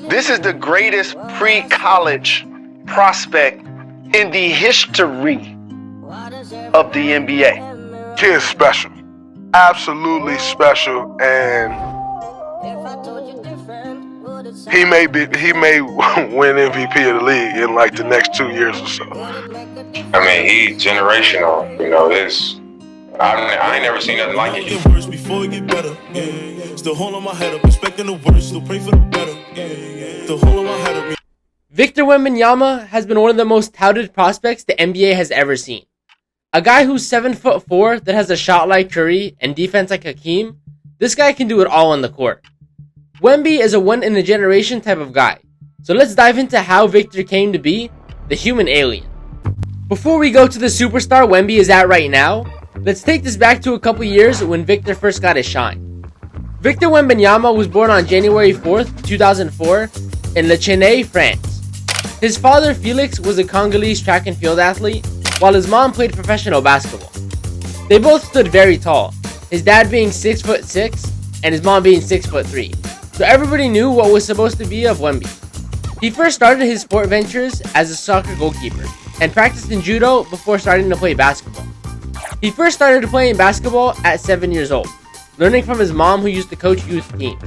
This is the greatest pre-college prospect in the history of the NBA. Kid's special. Absolutely special, and he may win MVP of the league in like the next 2 years or so. I mean, he's generational. You know, I ain't never seen nothing like it. Before it get better, still holding my head up, expecting the worst, still pray for the better, still holding my head up. Victor Wembanyama has been one of the most touted prospects the NBA has ever seen. A guy who's 7'4" that has a shot like Curry and defense like Hakeem, this guy can do it all on the court. Wemby is a one-in-a-generation type of guy, so let's dive into how Victor came to be the human alien. Before we go to the superstar Wemby is at right now, let's take this back to a couple years when Victor first got his shine. Victor Wembanyama was born on January 4th, 2004 in Le Chennai, France. His father Felix was a Congolese track and field athlete, while his mom played professional basketball. They both stood very tall, his dad being 6'6" and his mom being 6'3", so everybody knew what was supposed to be of Wemby. He first started his sport ventures as a soccer goalkeeper and practiced in judo before starting to play basketball. He first started playing basketball at 7 years old, learning from his mom who used to coach youth teams.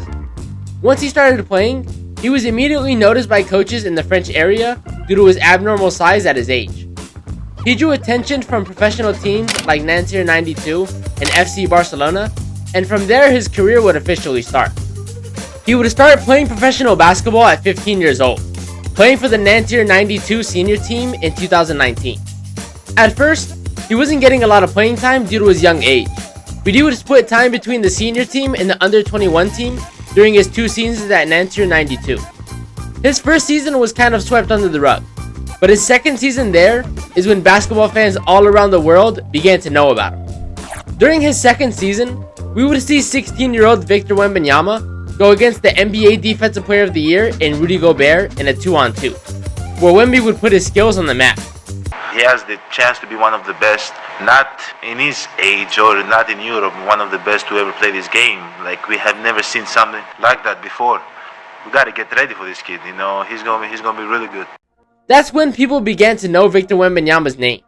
Once he started playing, he was immediately noticed by coaches in the French area due to his abnormal size at his age. He drew attention from professional teams like Nanterre 92 and FC Barcelona, and from there his career would officially start. He would start playing professional basketball at 15 years old, playing for the Nanterre 92 senior team in 2019. At first, he wasn't getting a lot of playing time due to his young age, but he would split time between the senior team and the under 21 team during his 2 seasons at Nanterre 92. His first season was kind of swept under the rug, but his second season there is when basketball fans all around the world began to know about him. During his second season, we would see 16-year-old Victor Wembanyama go against the NBA Defensive Player of the Year in Rudy Gobert in a 2-on-2, where Wemby would put his skills on the map. He has the chance to be one of the best, not in his age or not in Europe, one of the best to ever play this game. Like, we have never seen something like that before. We got to get ready for this kid, you know. He's gonna be really good. That's when people began to know Victor Wembanyama's name.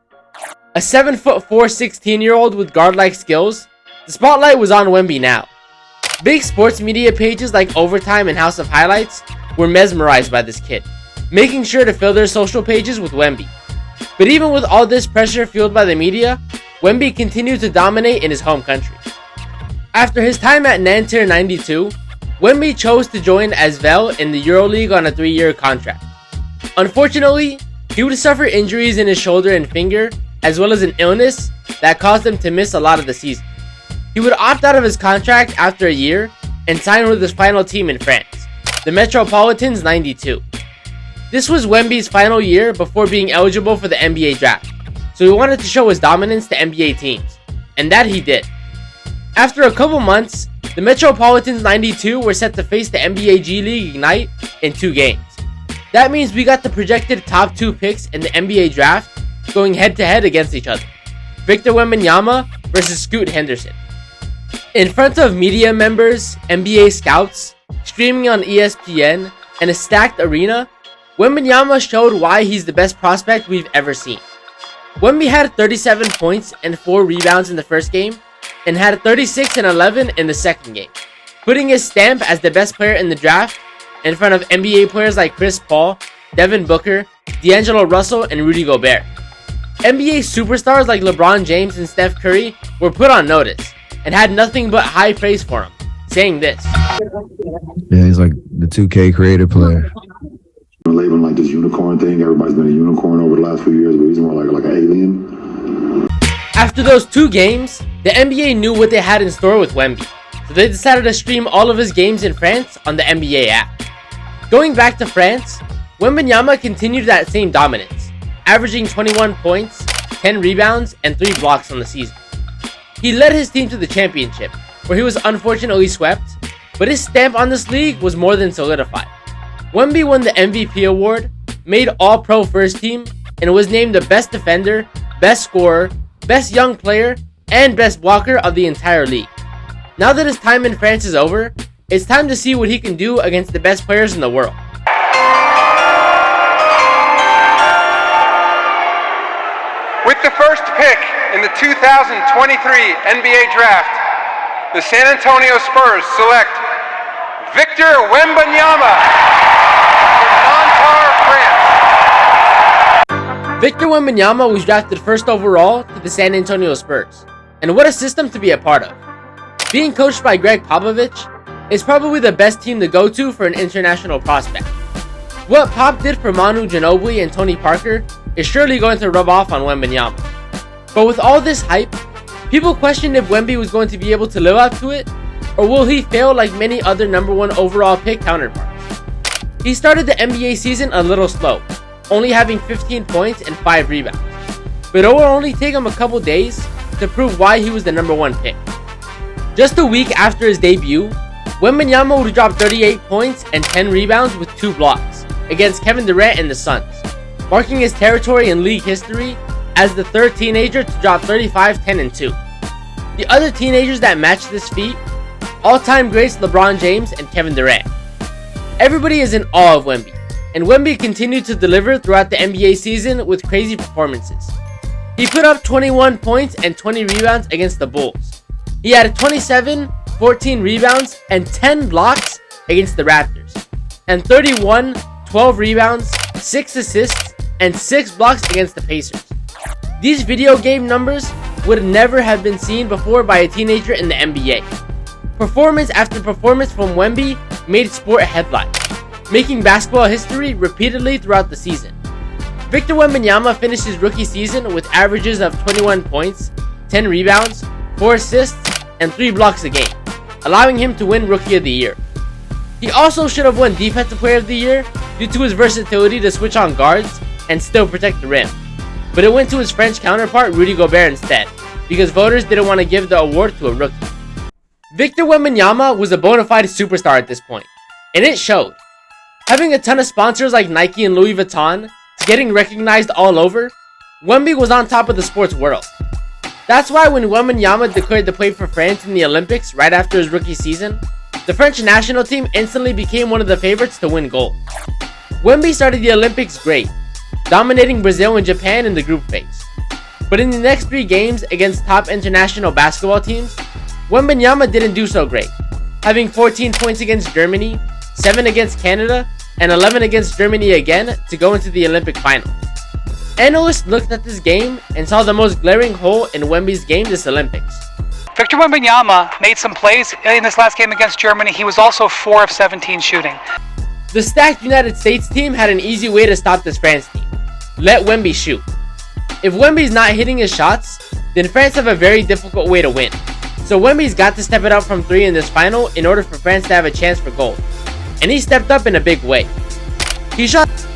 A 7'4" 16-year-old with guard-like skills, the spotlight was on Wemby now. Big sports media pages like Overtime and House of Highlights were mesmerized by this kid, making sure to fill their social pages with Wemby. But even with all this pressure fueled by the media, Wemby continued to dominate in his home country. After his time at Nanterre 92, Wemby chose to join ASVEL in the EuroLeague on a 3-year contract. Unfortunately, he would suffer injuries in his shoulder and finger, as well as an illness that caused him to miss a lot of the season. He would opt out of his contract after a year and sign with his final team in France, the Metropolitans 92. This was Wemby's final year before being eligible for the NBA draft, so he wanted to show his dominance to NBA teams, and that he did. After a couple months, the Metropolitans 92 were set to face the NBA G League Ignite in 2 games. That means we got the projected top 2 picks in the NBA draft going head-to-head against each other. Victor Wembanyama versus Scoot Henderson. In front of media members, NBA scouts, streaming on ESPN, and a stacked arena, Wembanyama showed why he's the best prospect we've ever seen. Wemby had 37 points and 4 rebounds in the first game, and had 36 and 11 in the second game, putting his stamp as the best player in the draft in front of NBA players like Chris Paul, Devin Booker, D'Angelo Russell, and Rudy Gobert. NBA superstars like LeBron James and Steph Curry were put on notice, and had nothing but high praise for him, saying this. Yeah, he's like the 2K creative player. Labeling like this unicorn thing. Everybody's been a unicorn over the last few years, but he's more like an alien. After those 2 games, the NBA knew what they had in store with Wemby, so they decided to stream all of his games in France on the NBA app. Going back to France, Wembanyama continued that same dominance, averaging 21 points, 10 rebounds, and 3 blocks on the season. He led his team to the championship, where he was unfortunately swept, but his stamp on this league was more than solidified. Wemby won the MVP award, made All-Pro First Team, and was named the best defender, best scorer, best young player, and best blocker of the entire league. Now that his time in France is over, It's time to see what he can do against the best players in the world. With the first pick in the 2023 NBA Draft, the San Antonio Spurs select Victor Wembanyama from Nanterre, France. Victor Wembanyama was drafted first overall to the San Antonio Spurs. And what a system to be a part of. Being coached by Greg Popovich is probably the best team to go to for an international prospect. What Pop did for Manu Ginobili and Tony Parker is surely going to rub off on Wembanyama. But with all this hype, people questioned if Wemby was going to be able to live up to it, or will he fail like many other number 1 overall pick counterparts. He started the NBA season a little slow, only having 15 points and 5 rebounds. But it will only take him a couple days to prove why he was the number 1 pick. Just a week after his debut, Wembanyama would drop 38 points and 10 rebounds with 2 blocks against Kevin Durant and the Suns, marking his territory in league history as the 3rd teenager to drop 35, 10, and 2. The other teenagers that matched this feat, all-time greats LeBron James and Kevin Durant. Everybody is in awe of Wemby, and Wemby continued to deliver throughout the NBA season with crazy performances. He put up 21 points and 20 rebounds against the Bulls. He had 27, 14 rebounds, and 10 blocks against the Raptors, and 31, 12 rebounds, 6 assists, and 6 blocks against the Pacers. These video game numbers would never have been seen before by a teenager in the NBA. Performance after performance from Wemby made sport headlines, making basketball history repeatedly throughout the season. Victor Wembanyama finished his rookie season with averages of 21 points, 10 rebounds, 4 assists, and 3 blocks a game, allowing him to win Rookie of the Year. He also should have won Defensive Player of the Year due to his versatility to switch on guards and still protect the rim. But it went to his French counterpart Rudy Gobert instead, because voters didn't want to give the award to a rookie. Victor Wembanyama was a bona fide superstar at this point, and it showed. Having a ton of sponsors like Nike and Louis Vuitton to getting recognized all over, Wemby was on top of the sports world. That's why when Wembanyama declared to play for France in the Olympics right after his rookie season, the French national team instantly became one of the favorites to win gold. Wemby started the Olympics great, dominating Brazil and Japan in the group phase. But in the next 3 games against top international basketball teams, Wembanyama didn't do so great, having 14 points against Germany, 7 against Canada, and 11 against Germany again to go into the Olympic final. Analysts looked at this game and saw the most glaring hole in Wemby's game this Olympics. Victor Wembanyama made some plays in this last game against Germany. He was also 4 of 17 shooting. The stacked United States team had an easy way to stop this France team. Let Wemby shoot. If Wemby's not hitting his shots, then France have a very difficult way to win. So Wemby's got to step it up from 3 in this final in order for France to have a chance for gold. And he stepped up in a big way.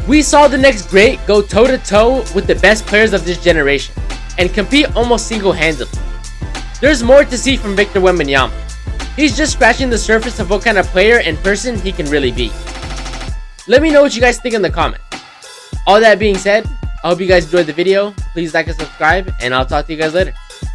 We saw the next great go toe-to-toe with the best players of this generation and compete almost single-handedly. There's more to see from Victor Wembanyama. He's just scratching the surface of what kind of player and person he can really be. Let me know what you guys think in the comments. All that being said, I hope you guys enjoyed the video. Please like and subscribe, and I'll talk to you guys later.